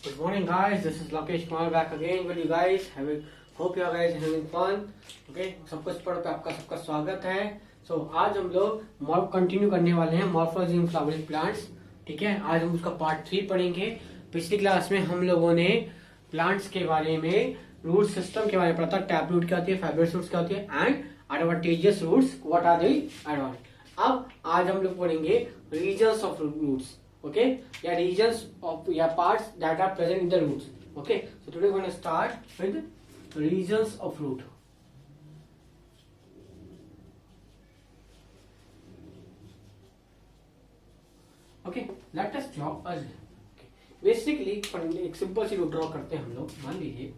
Good morning, guys. This is Lokesh Kumar back again with you guys. Hope you guys having fun. Okay, सब कुछ पढ़ पे आपका सबका स्वागत है. आज हम लोग मॉर्फ कंटिन्यू करने वाले हैं मॉर्फोलॉजी इन फ्लावरिंग प्लांट्स. ठीक है, आज हम उसका पार्ट 3 पढ़ेंगे. पिछली क्लास में हम लोगों ने प्लांट्स के बारे में, रूट सिस्टम के बारे में पढ़ा था. टैप रूट क्या होती है, फाइब्रस रूट्स क्या होती है, and advantages roots, what are the advantage. अब आज हम लोग पढ़ेंगे regions of roots. Okay, yeah, regions of parts that are present in the roots. Okay, so today we're going to start with regions of root. Okay, let us draw a okay. Basically एक simple सी root draw करते हैं हम लोग. मान लीजिए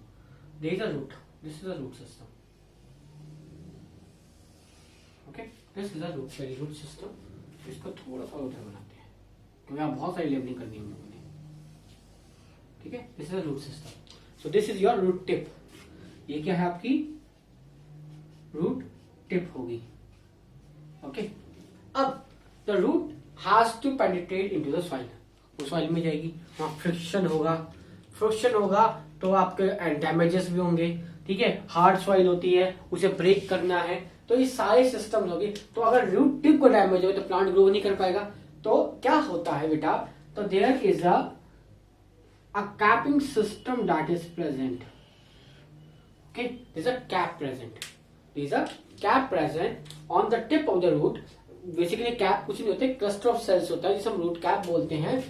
there is a root. This is a root system. Okay, this is a root system. इसको थोड़ा सा उधर बनाते हैं क्योंकि आप बहुत सारी लेबलिंग करनी है हम लोगों ने. ठीक है, this is a root system. So this is your root tip. ये क्या है, आपकी रूट टिप होगी. ओके, अब the root has to penetrate into the soil. वो सॉइल में जाएगी, वहां फ्रिक्शन होगा तो आपके डैमेजेस भी होंगे. ठीक है, हार्ड सॉइल होती है, उसे ब्रेक करना है, तो ये सारे सिस्टम्स होंगे. तो अगर रूट टिप को डैमेज हो तो प्लांट ग्रो नहीं कर पाएगा. तो क्या होता है बेटा, तो there is a capping system that is present. Okay, there is a cap present. There is a cap present on the tip of the root. Basically cap कुछ नहीं होते, क्लस्टर ऑफ सेल्स होता है जिसे हम रूट कैप बोलते हैं.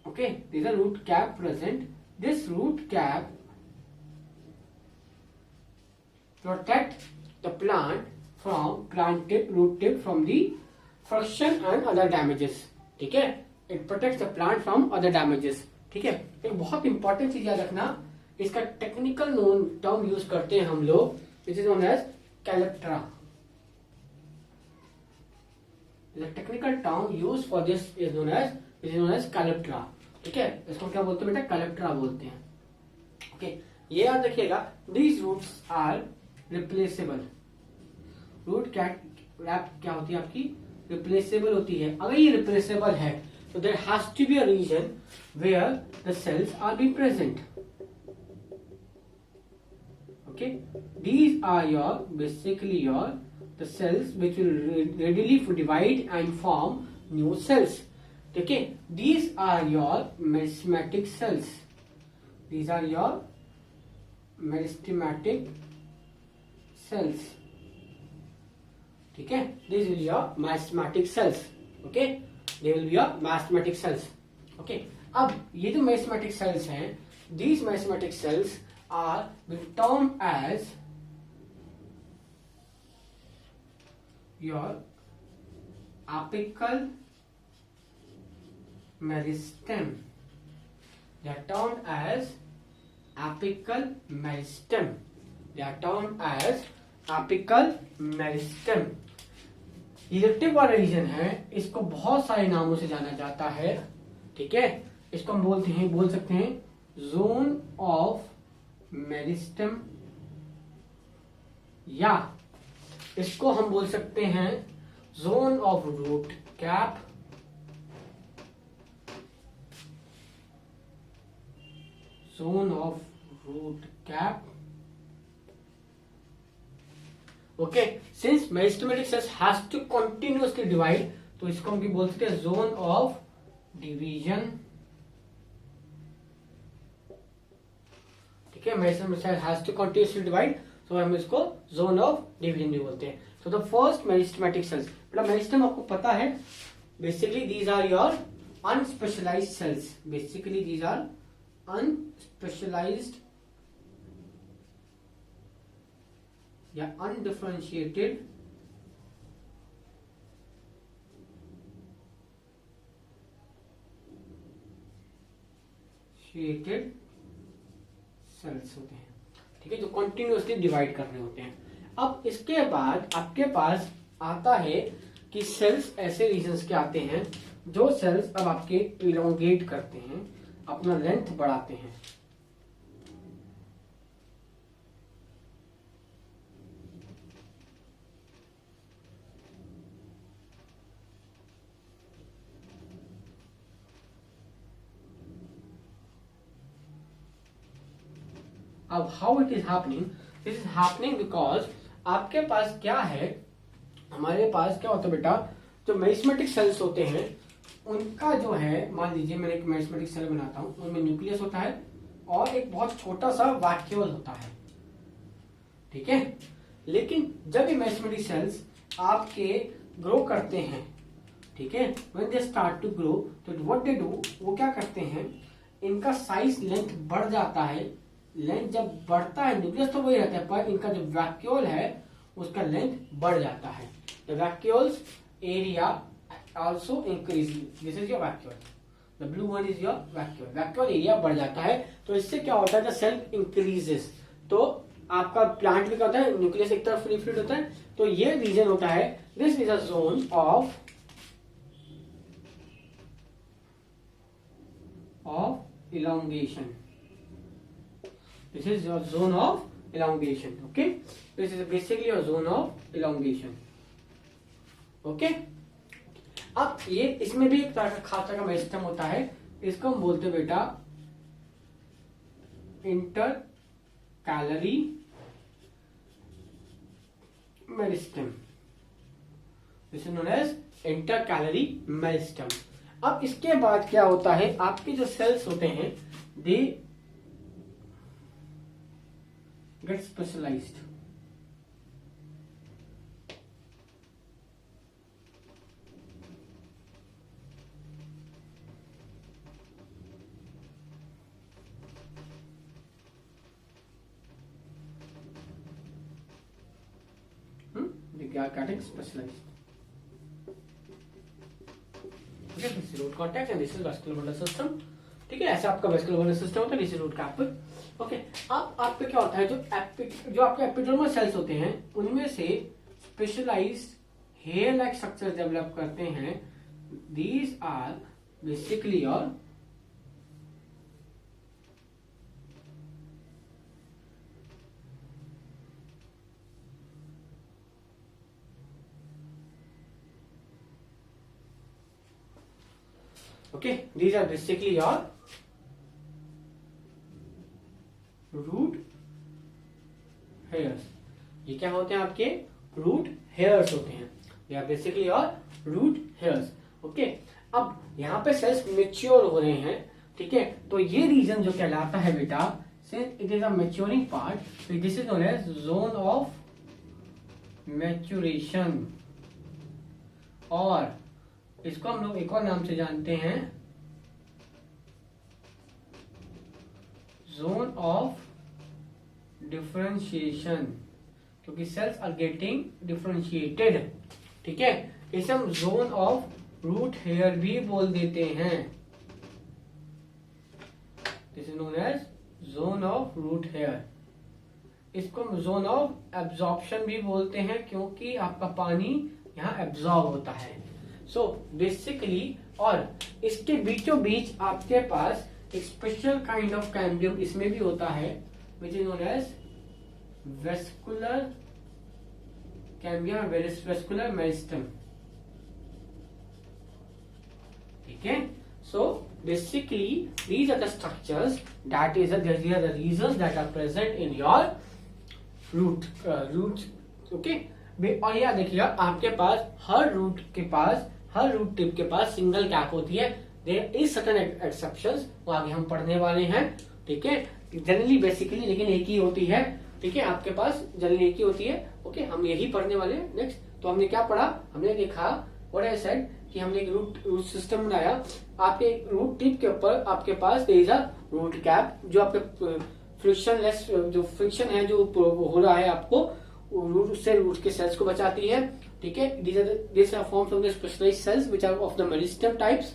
Okay, there is a root cap present. This root cap protect the plant from root tip from the friction and other damages. ठीक है, it protects the plant from other damages. ठीक है, एक बहुत important चीज याद रखना, इसका टेक्निकल टर्म यूज करते हैं हम लोग, which is known as calyptra. The technical term used for this is known as calyptra. ठीक है, इसको क्या बोलते हैं बेटा, कैलेप्ट्रा बोलते हैं. ओके, ये याद रखिएगा. These roots are replaceable. Root cap क्या होती है आपकी, रिप्लेसेबल होती है. अगर ये रिप्लेसेबल है तो there has to be a region where the cells are be present. Okay, these are your basically your the cells which will readily divide and form new cells. ठीक है, these are your meristematic cells. These are your meristematic cells. ठीक है, this will your meristematic cells. Okay, they will be your meristematic cells. Okay, अब ये जो meristematic cells हैं, these meristematic cells are term as your apical meristem. They are termed as apical meristem. They are termed as apical meristem. ये जो tip वाला reason है, इसको बहुत सारे नामों से जाना जाता है. ठीक है, इसको हम बोल सकते हैं जोन ऑफ मेरिस्टम, या इसको हम बोल सकते हैं zone of root cap, zone of root cap. Okay, since meristematic cells has to continuously divide, तो इसको हम बोल सकते हैं जोन ऑफ डिवीजन. ठीक है, meristematic cell has to continuously divide, तो हम इसको जोन ऑफ डिवीजन भी बोलते हैं. तो द फर्स्ट मेरिस्टेमेटिक सेल्स, मतलब मेरिस्टेम आपको पता है, basically these are your unspecialized cells. Basically these are unspecialized या अनडिफरेंशिएटेड सेल्स होते हैं. ठीक है, जो कंटिन्यूअसली डिवाइड कर रहे होते हैं. अब इसके बाद आपके पास आता है कि सेल्स ऐसे रीजन्स के आते हैं जो सेल्स अब आपके इलोंगेट करते हैं, अपना लेंथ बढ़ाते हैं. अब how it is happening, this is happening because आपके पास क्या है, हमारे पास क्या होता है बेटा, जो मेरिस्मेटिक सेल्स होते हैं उनका जो है, मान लीजिए मैंने एक मेरिस्मेटिक सेल बनाता हूं, उनमें न्यूक्लियस होता है और एक बहुत छोटा सा वैक्यूल होता है, ठीक है। लेकिन जब ये मेरिस्मेटिक सेल्स आपके ग्रो करते हैं, ठीक है, when they start to grow, तो व्हाट दे डू, वो क्या करते हैं, इनका साइज लेंथ बढ़ जाता है। लेंथ जब बढ़ता है, न्यूक्लियस तो वही रहता है, पर इनका जो वैक्यूल है उसका लेंथ बढ़ जाता है। The vacuoles area also increase, this is your vacuole, the blue one is your vacuole, vacuole area बढ़ जाता है। तो इससे क्या होता है, द सेल इंक्रीजेस, तो आपका प्लांट भी क्या होता है, न्यूक्लियस एक तरफ फ्री फ्लूइड होता है, तो ये रीजन होता है, this is a zone of elongation. This is your zone of elongation. Okay, this is basically your zone of elongation. Okay, अब ये इसमें भी एक तरह का खास तरह का मेरिस्टेम होता है, इसको हम बोलते हैं बेटा intercalary meristem, this is known as intercalary meristem. अब इसके बाद क्या होता है, आपके जो सेल्स होते हैं they get specialised, they are getting specialized. Okay, this is root cortex and this is vascular bundle system. ठीक है, ऐसा आपका vascular bundle system होता है, this is root capital. Okay, अब आप पे क्या होता है, जो आपके एपिडर्मल सेल्स होते हैं उनमें से specialised hair like structure develop करते हैं, these are basically your okay, these are basically your root hairs, ये क्या होते हैं, आपके root hairs होते हैं, they are basically your root hairs. okay, अब यहाँ पे सेल्स मेच्योर हो रहे हैं, ठीक है, तो ये रीजन जो कहलाता है बेटा, since it is a maturing part, so this is known as zone of maturation, और इसको हम लोग एक और नाम से जानते हैं, जोन ऑफ डिफरेंशिएशन, क्योंकि सेल्स आर गेटिंग डिफरेंशिएटेड, ठीक है, इसे हम जोन ऑफ रूट हेयर भी बोल देते हैं, this is known as zone of root hair. इसको हम जोन ऑफ एब्जॉर्प्शन भी बोलते हैं, क्योंकि आपका पानी यहाँ एब्जॉर्ब होता है। सो बेसिकली, और इसके बीचों बीच आपके पास एक स्पेशल काइंड ऑफ कैम्बियम इसमें भी होता है, which is known as vascular cambium, vascular meristem, ठीक है। So basically these are the structures that is the regions that are present in your root, okay. और यह देखिएगा, आपके पास हर रूट टिप के पास सिंगल कैप होती है, देयर इज सर्टेन एक्सेप्शंस, वो आगे हम पढ़ने वाले हैं, ठीक है। जनरली बेसिकली लेकिन एक ही होती है, ठीक है, आपके पास जनरली एक ही होती है, ओके, हम यही पढ़ने वाले हैं। नेक्स्ट, तो हमने क्या पढ़ा, हमने देखा व्हाट आई सेड कि हमने एक रूट सिस्टम बनाया, आपके रूट टिप के ऊपर आपके पास there is a root cap, जो आपके फ्रिक्शनलेस जो फ्रिक्शन है जो हो रहा है आपको रूट से रूट के सेल्स को बचाती है, ठीक है। This are forms of the specialised cells which are of the meristem types,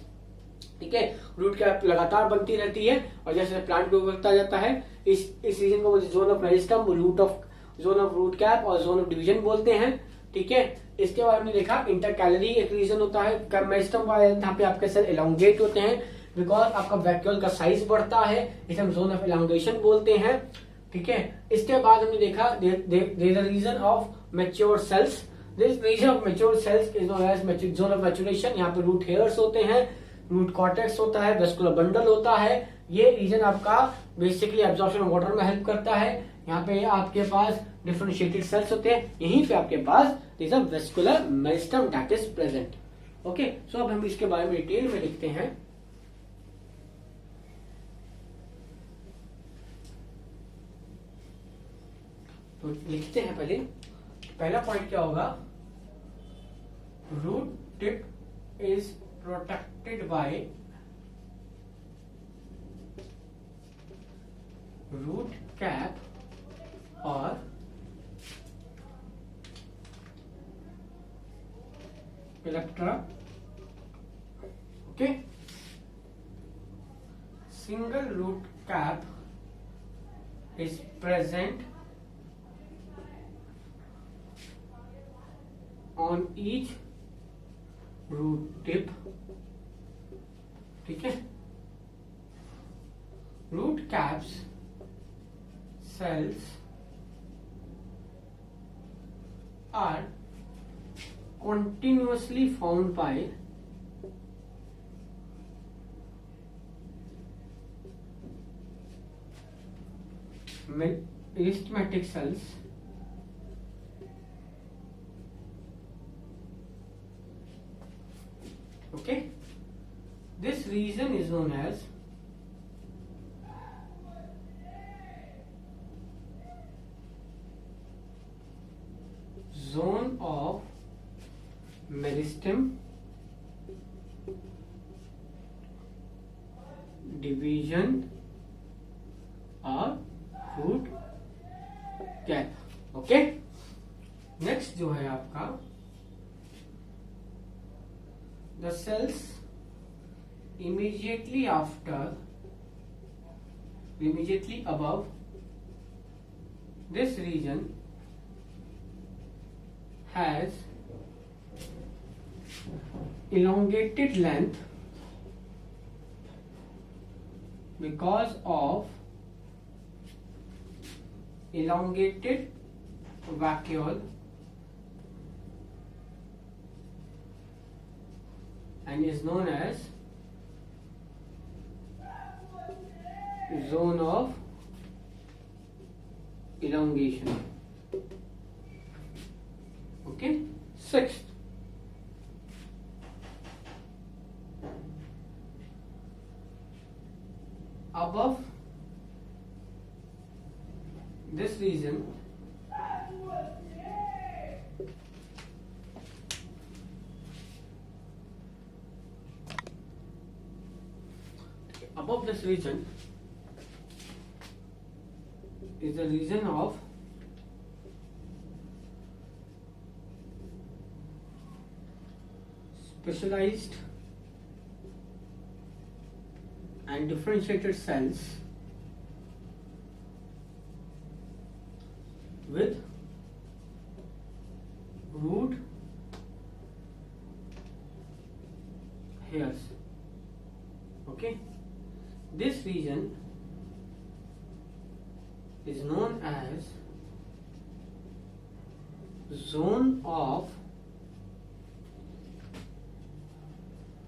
ठीक है। रूट कैप लगातार बनती रहती है और जैसे प्लांट ग्रो करता जाता है, इस रीजन को zone of meristem, zone of root cap और जोन ऑफ डिवीजन बोलते हैं, ठीक है। इसके बाद हमने देखा इंटरकैलरी एक रीजन होता है मेरिस्टेम का, यहाँ पे आपके सेल एलोंगेट होते हैं बिकॉज आपका वैक्यूल का साइज बढ़ता है, इसे हम जोन ऑफ एलोंगेशन बोलते हैं, ठीक है। इसके बाद हमने देखा there is a region of mature cells, this region of mature cells is known as zone of maturation, यहाँ पे रूट हेयर्स होते हैं, रूट कॉर्टेक्स होता है, वेस्कुलर बंडल होता है। ये रीजन आपका बेसिकली एब्जॉर्प्शन ऑफ वाटर में हेल्प करता है। यहाँ पे आपके पास डिफरेंशिएटेड सेल्स होते हैं, यहीं पे आपके पास is a vascular meristem that is present. Okay, so अब हम इसके बारे में डिटेल में लिखते हैं। तो लिखते हैं पहले, पहला पॉइंट क्या होगा, root tip is protected by root cap और calyptra. Okay, single root cap is present on each root tip। ठीक है, root caps cells are continuously formed by meristematic cells okay, this region is known as zone of meristem, division और root cap। Okay, next जो है आपका the cells immediately above this region has elongated length because of elongated vacuole and is known as zone of elongation। Okay, sixth, above this region is the region of specialized and differentiated cells with root hairs। Okay, this region is known as zone of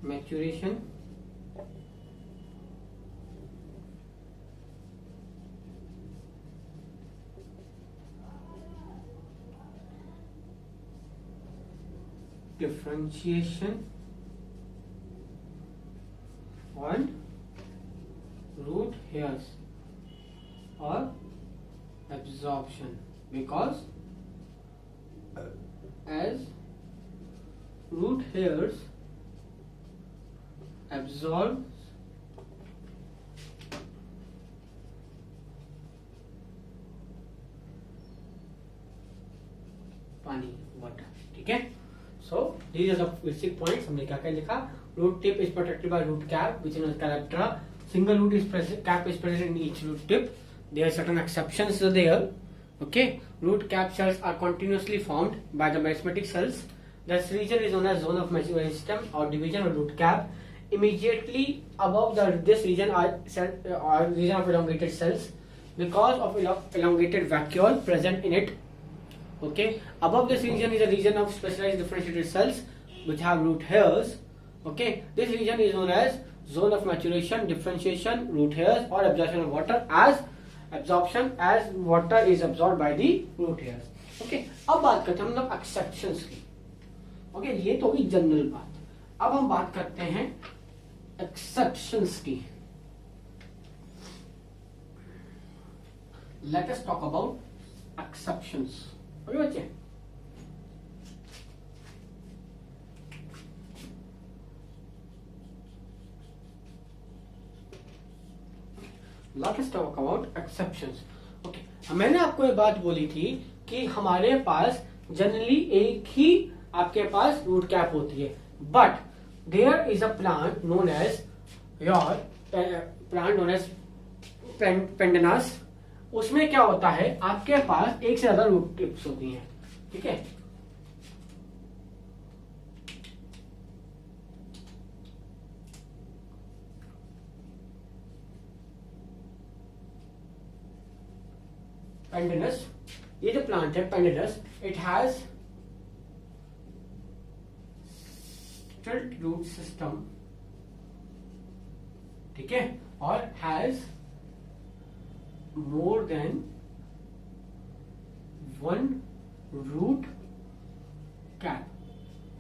maturation differentiation and root hairs or absorption, because as root hairs absorb पानी, water। ठीक है, so these are the basic points। हमने क्या क्या लिखा, root tip is protected by root cap which is calyptra, single root is cap is present in each root tip, there are certain exceptions there। Okay, root cap cells are continuously formed by the meristematic cells। This region is known as zone of meristem or division of root cap। Immediately above this region are region of elongated cells because of elongated vacuole present in it। Okay, above this region is a region of specialized differentiated cells which have root hairs okay, this region is known as zone of maturation, differentiation, root hairs और absorption of water as water is absorb by the root hairs. Okay, अब बात करते हैं हम लोग exceptions की। Okay, ये तो होगी जनरल बात। अब हम बात करते हैं एक्सेप्शंस की। Let us talk about exceptions. Okay बच्चे, let us talk about exceptions. Okay, मैंने आपको ये बात बोली थी कि हमारे पास जनरली एक ही आपके पास रूट कैप होती है, but there is a plant known as pandanus. उसमें क्या होता है, आपके पास एक से ज्यादा रूट टिप्स होती हैं। ठीक है, पेंडेनस, ये जो प्लांट है pandanus, it has stilt root system. ठीक है, और has more than one root cap.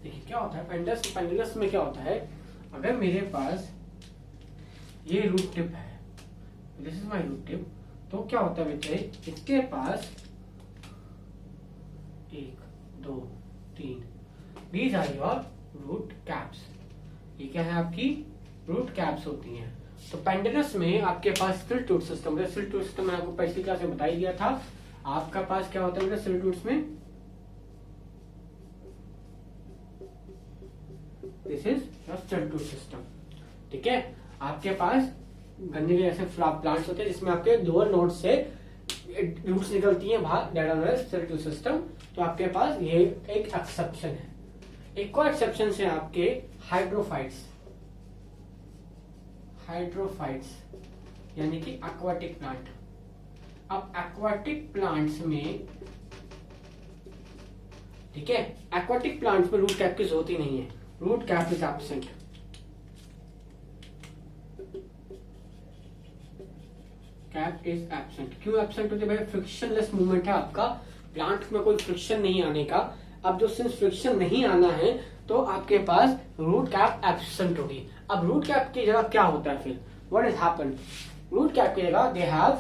देखिए क्या होता है पेंडेनस में क्या होता है, अगर मेरे पास ये रूट टिप है, this is my root tip, तो क्या होता है बेटे, इसके पास 1 2 3 these are your root caps. ये क्या है, आपकी रूट कैप्स होती हैं। तो पेंडेनस में आपके पास स्टिल्ट रूट सिस्टम है। स्टिल्ट रूट सिस्टम मैंने आपको पिछली क्लास में बता ही दिया था। आपका पास क्या होता है स्टिल्ट रूट्स में, this is your stilt root system. ठीक है, आपके पास गन्ने के ऐसे प्लांट्स होते हैं जिसमें आपके लोअर नोड से रूट्स निकलती हैं बाहर, that are stilt root system. तो आपके पास ये एक एक्सेप्शन है। एक और एक्सेप्शन है आपके हाइड्रोफाइट्स यानी कि एक्वाटिक प्लांट। अब एक्वाटिक प्लांट्स में, ठीक है, एक्वाटिक प्लांट्स में रूट कैप की जरूरत ही नहीं है, root cap is absent. Cap is absent. क्यों एब्सेंट होती है भाई, फ्रिक्शनलेस मूवमेंट है आपका, प्लांट में कोई फ्रिक्शन नहीं आने का। अब जो सिंस फ्रिक्शन नहीं आना है तो आपके पास रूट कैप एब्सेंट होगी। अब रूट कैप की जगह क्या होता है फिर, what is happen, root cap की जगह they have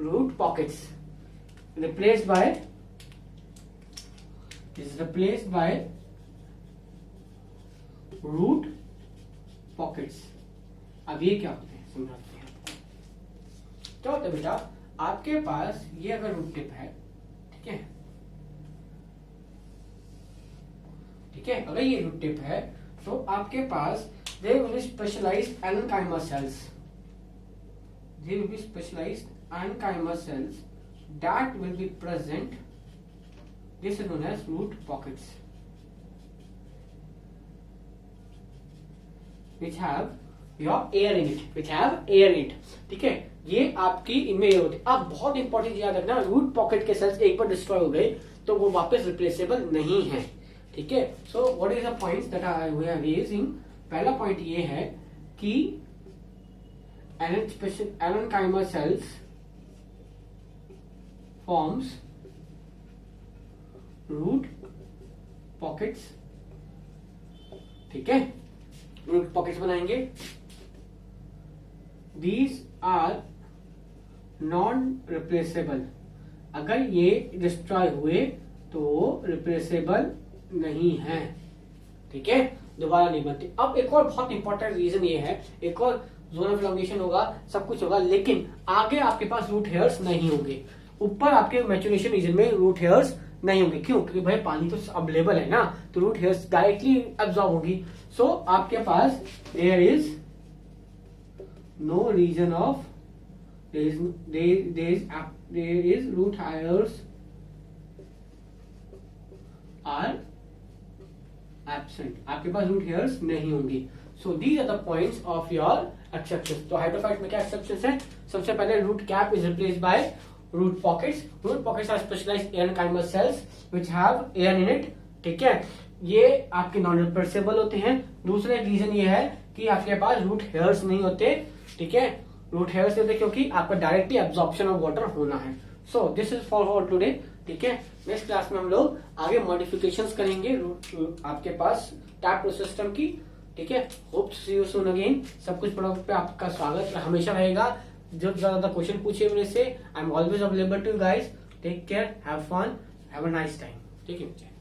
root pockets replaced by root pockets. अब ये क्या होते हैं समझाते हैं। क्या होता है बेटा, आपके पास ये अगर रूट टिप है, ठीक है, अगर ये रूट टिप है तो आपके पास there will be specialized parenchyma cells that will be present, this is known as root pockets, which have your air in it, ठीक है, ये आपकी इनमें ये होती है। अब बहुत इंपॉर्टेंट चीज याद रखना, रूट पॉकेट के सेल्स एक बार डिस्ट्रॉय हो गए तो वो वापस रिप्लेसेबल नहीं है। ठीक है, so what is the points that we are raising. पहला पॉइंट ये है कि parenchyma cells forms root pockets, ठीक है, रूट पॉकेट्स बनाएंगे। These are नॉन रिप्लेसेबल, अगर ये डिस्ट्रॉय हुए तो रिप्लेसेबल नहीं है। ठीक है, दोबारा नहीं बनती। अब एक और बहुत इंपॉर्टेंट रीजन ये है, एक और जोन ऑफ इलॉन्गेशन होगा, सब कुछ होगा, लेकिन आगे आपके पास रूट हेयर्स नहीं होंगे। ऊपर आपके मैच्योरेशन रीजन में रूट हेयर्स नहीं होंगे। क्यों? क्योंकि भाई पानी तो अवेलेबल है ना, तो रूट हेयर्स डायरेक्टली एब्जॉर्ब होगी। सो आपके पास there is no reason of there is root hairs are absent, आपके पास रूट हेयर्स नहीं होंगी। So these are the points of your exception. तो हाइड्रोफाइट में क्या एक्सेप्शन है, सबसे पहले root cap is replaced by root pockets are specialized parenchyma cells which have air in it, ठीक है। ये आपके नॉन रिवर्सिबल होते हैं। दूसरा एक रीजन ये है कि आपके पास रूट हेयर्स नहीं होते, ठीक है, रूट हेयर्स होते क्योंकि आपका डायरेक्टली एब्जॉर्प्शन ऑफ वाटर होना है। सो दिस इज फॉर टुडे, ठीक है। नेक्स्ट क्लास में हम लोग आगे मॉडिफिकेशंस करेंगे रूट आपके पास टैप रूट सिस्टम की, ठीक है। Hope to see you soon again. सब कुछ पढ़ा पे आपका स्वागत हमेशा रहेगा। जो ज्यादा क्वेश्चन पूछिए मेरे से, I am always available to you guys. Take care, have fun, have a nice time, ठीक है।